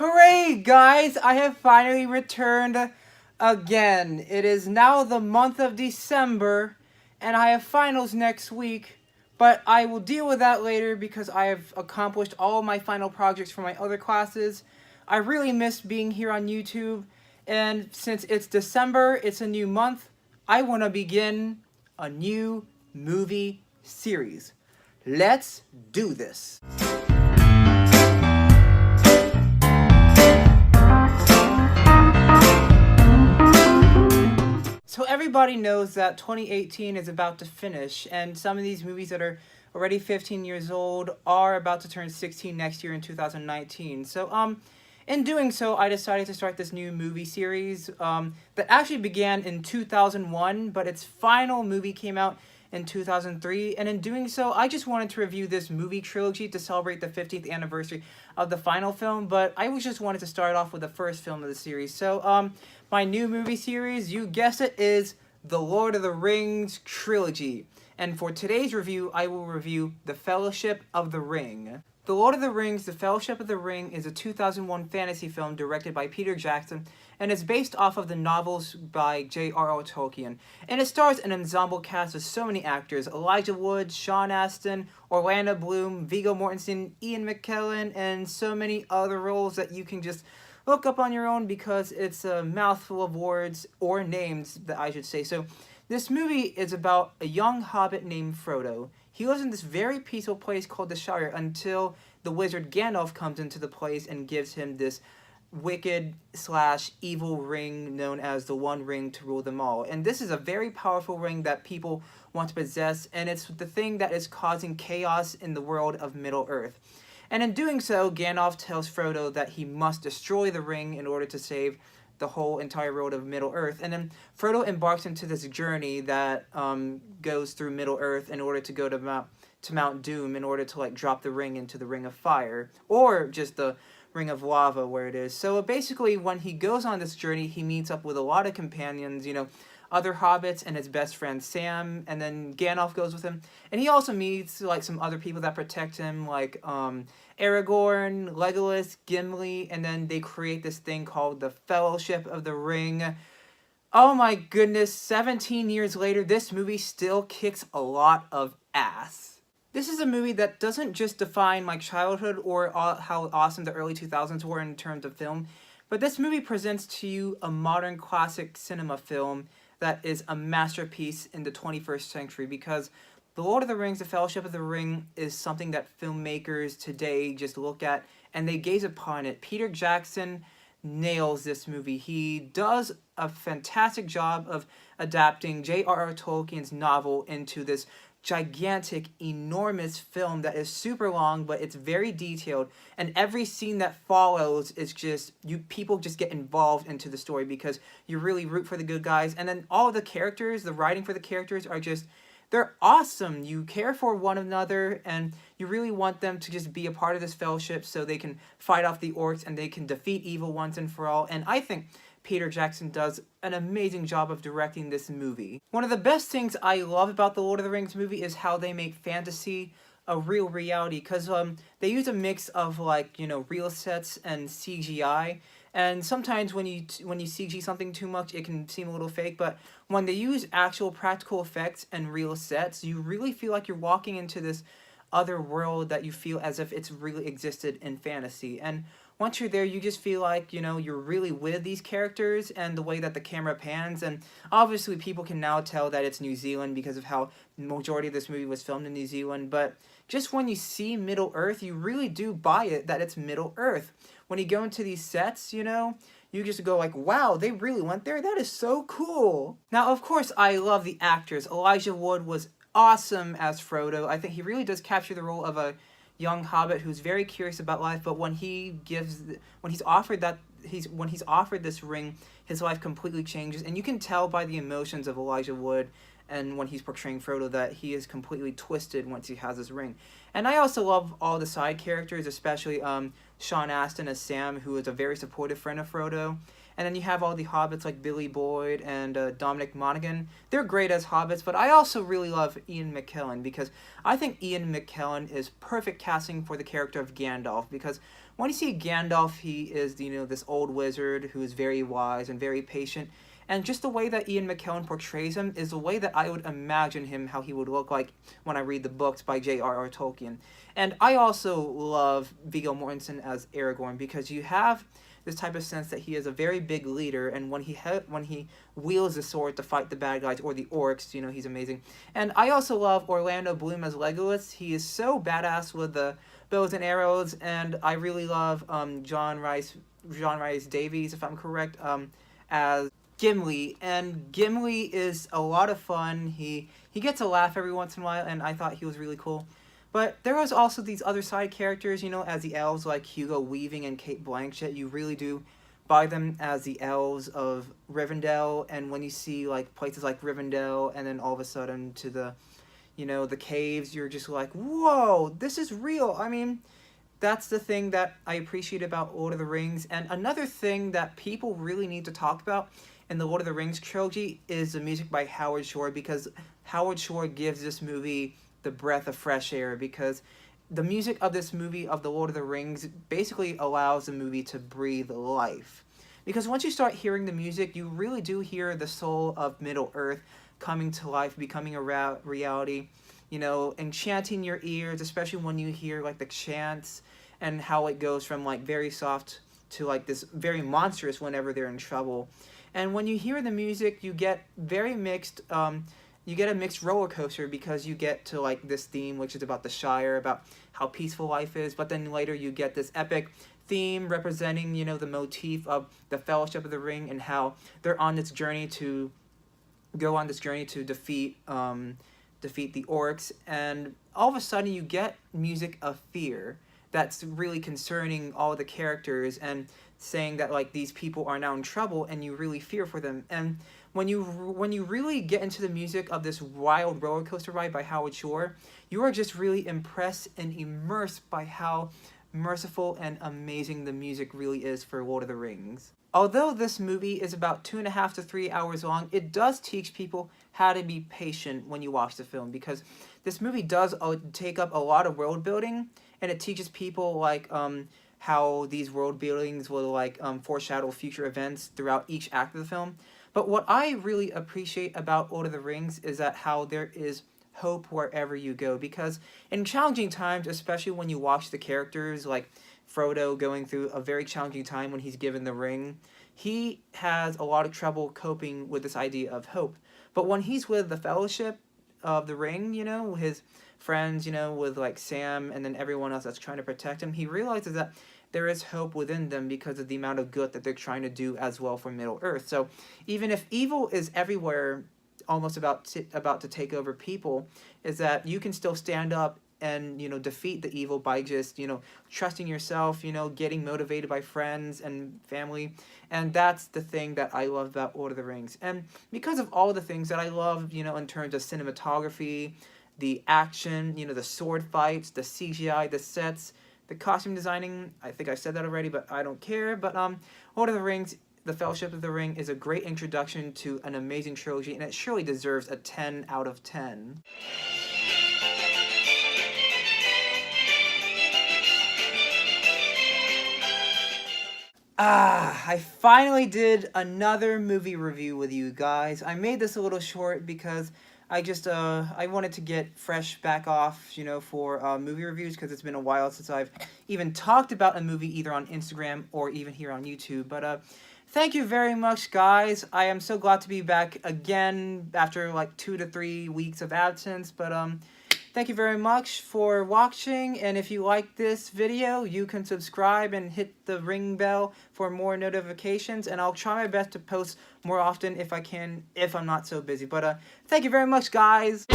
Hooray, guys! I have finally returned again. It is now the month of December, and I have finals next week, but I will deal with that later because I have accomplished all my final projects for my other classes. I really missed being here on YouTube, and since it's December, it's a new month, I want to begin a new movie series. Let's do this! So everybody knows that 2018 is about to finish, and some of these movies that are already 15 years old are about to turn 16 next year in 2019. So, in doing so, I decided to start this new movie series that actually began in 2001, but its final movie came out in 2003, and in doing so, I just wanted to review this movie trilogy to celebrate the 50th anniversary of the final film, but I just wanted to start off with the first film of the series. So, my new movie series, you guessed it, is The Lord of the Rings Trilogy. And for today's review, I will review The Fellowship of the Ring. The Lord of the Rings, The Fellowship of the Ring is a 2001 fantasy film directed by Peter Jackson and is based off of the novels by J.R.R. Tolkien. And it stars an ensemble cast of so many actors: Elijah Wood, Sean Astin, Orlando Bloom, Viggo Mortensen, Ian McKellen, and so many other roles that you can just look up on your own because it's a mouthful of words, or names that I should say. So this movie is about a young hobbit named Frodo. He lives in this very peaceful place called the Shire until the wizard Gandalf comes into the place and gives him this wicked/evil ring known as the One Ring to rule them all. And this is a very powerful ring that people want to possess, and it's the thing that is causing chaos in the world of Middle-earth. And in doing so, Gandalf tells Frodo that he must destroy the ring in order to save the whole entire world of Middle-earth. And then Frodo embarks into this journey that goes through Middle-earth in order to go to Mount Doom in order to drop the ring into the Ring of Fire, or just the Ring of Lava where it is. So basically, when he goes on this journey, he meets up with a lot of companions, other hobbits and his best friend Sam, and then Gandalf goes with him. And he also meets some other people that protect him, like Aragorn, Legolas, Gimli, and then they create this thing called the Fellowship of the Ring. Oh my goodness, 17 years later, this movie still kicks a lot of ass. This is a movie that doesn't just define my childhood or how awesome the early 2000s were in terms of film, but this movie presents to you a modern classic cinema film that is a masterpiece in the 21st century, because The Lord of the Rings, The Fellowship of the Ring is something that filmmakers today just look at and they gaze upon it. Peter Jackson nails this movie. He does a fantastic job of adapting J.R.R. Tolkien's novel into this gigantic, enormous film that is super long, but it's very detailed, and every scene that follows is just, people just get involved into the story because you really root for the good guys, and then all the characters, the writing for the characters are just, they're awesome. You care for one another, and you really want them to just be a part of this fellowship so they can fight off the orcs and they can defeat evil once and for all. And I think Peter Jackson does an amazing job of directing this movie. One of the best things I love about the Lord of the Rings movie is how they make fantasy a real reality, because they use a mix of real sets and CGI. And sometimes when you CG something too much, it can seem a little fake, but when they use actual practical effects and real sets, you really feel like you're walking into this other world that you feel as if it's really existed in fantasy. And once you're there, you just feel like, you're really with these characters and the way that the camera pans. And obviously people can now tell that it's New Zealand because of how the majority of this movie was filmed in New Zealand. But just when you see Middle-earth, you really do buy it that it's Middle-earth. When you go into these sets, you just go like, wow, they really went there? That is so cool. Now, of course, I love the actors. Elijah Wood was awesome as Frodo. I think he really does capture the role of a young hobbit who's very curious about life, but when he's offered this ring, his life completely changes, and you can tell by the emotions of Elijah Wood and when he's portraying Frodo that he is completely twisted once he has this ring. And I also love all the side characters, especially Sean Astin as Sam, who is a very supportive friend of Frodo. And then you have all the hobbits like Billy Boyd and Dominic Monaghan. They're great as hobbits, but I also really love Ian McKellen, because I think Ian McKellen is perfect casting for the character of Gandalf, because when you see Gandalf, he is, this old wizard who is very wise and very patient. And just the way that Ian McKellen portrays him is the way that I would imagine him, how he would look like when I read the books by J.R.R. Tolkien. And I also love Viggo Mortensen as Aragorn, because you have this type of sense that he is a very big leader, and when he wields the sword to fight the bad guys or the orcs, he's amazing. And I also love Orlando Bloom as Legolas. He is so badass with the bows and arrows, and I really love John Rhys-Davies, if I'm correct, as Gimli. And Gimli is a lot of fun. He gets a laugh every once in a while, and I thought he was really cool. But there was also these other side characters, as the elves, like Hugo Weaving and Cate Blanchett. You really do buy them as the elves of Rivendell, and when you see like places like Rivendell, and then all of a sudden to the, the caves, you're just like, whoa, this is real. I mean, that's the thing that I appreciate about Lord of the Rings. And another thing that people really need to talk about in the Lord of the Rings trilogy is the music by Howard Shore, because Howard Shore gives this movie the breath of fresh air, because the music of this movie of the Lord of the Rings basically allows the movie to breathe life. Because once you start hearing the music, you really do hear the soul of Middle-earth coming to life, becoming a reality, enchanting your ears, especially when you hear like the chants and how it goes from like very soft to like this very monstrous whenever they're in trouble. And when you hear the music, you get very mixed, you get a mixed roller coaster, because you get to like this theme which is about the Shire, about how peaceful life is, but then later you get this epic theme representing, the motif of the Fellowship of the Ring, and how they're on this journey to defeat the orcs. And all of a sudden you get music of fear that's really concerning all the characters, and saying that like these people are now in trouble, and you really fear for them. And when you really get into the music of this wild roller coaster ride by Howard Shore, you are just really impressed and immersed by how merciful and amazing the music really is for Lord of the Rings. Although this movie is about 2.5 to 3 hours long, it does teach people how to be patient when you watch the film, because this movie does take up a lot of world building, and it teaches people like how these world buildings will like foreshadow future events throughout each act of the film. But what I really appreciate about Lord of the Rings is that how there is hope wherever you go, because in challenging times, especially when you watch the characters like Frodo going through a very challenging time when he's given the ring, he has a lot of trouble coping with this idea of hope. But when he's with the Fellowship of the Ring, his friends, with like Sam and then everyone else that's trying to protect him, he realizes that there is hope within them because of the amount of good that they're trying to do as well for Middle-earth. So even if evil is everywhere, almost about to take over people, is that you can still stand up and, defeat the evil by just, trusting yourself, getting motivated by friends and family. And that's the thing that I love about Lord of the Rings. And because of all the things that I love, in terms of cinematography, the action, the sword fights, the CGI, the sets, the costume designing, I think I said that already, but I don't care. But Lord of the Rings, The Fellowship of the Ring is a great introduction to an amazing trilogy, and it surely deserves a 10 out of 10. I finally did another movie review with you guys. I made this a little short because I just, I wanted to get fresh back off, for movie reviews, because it's been a while since I've even talked about a movie either on Instagram or even here on YouTube. But, thank you very much, guys. I am so glad to be back again after like 2 to 3 weeks of absence. But, thank you very much for watching, and if you like this video, you can subscribe and hit the ring bell for more notifications, and I'll try my best to post more often if I can, if I'm not so busy. But thank you very much, guys.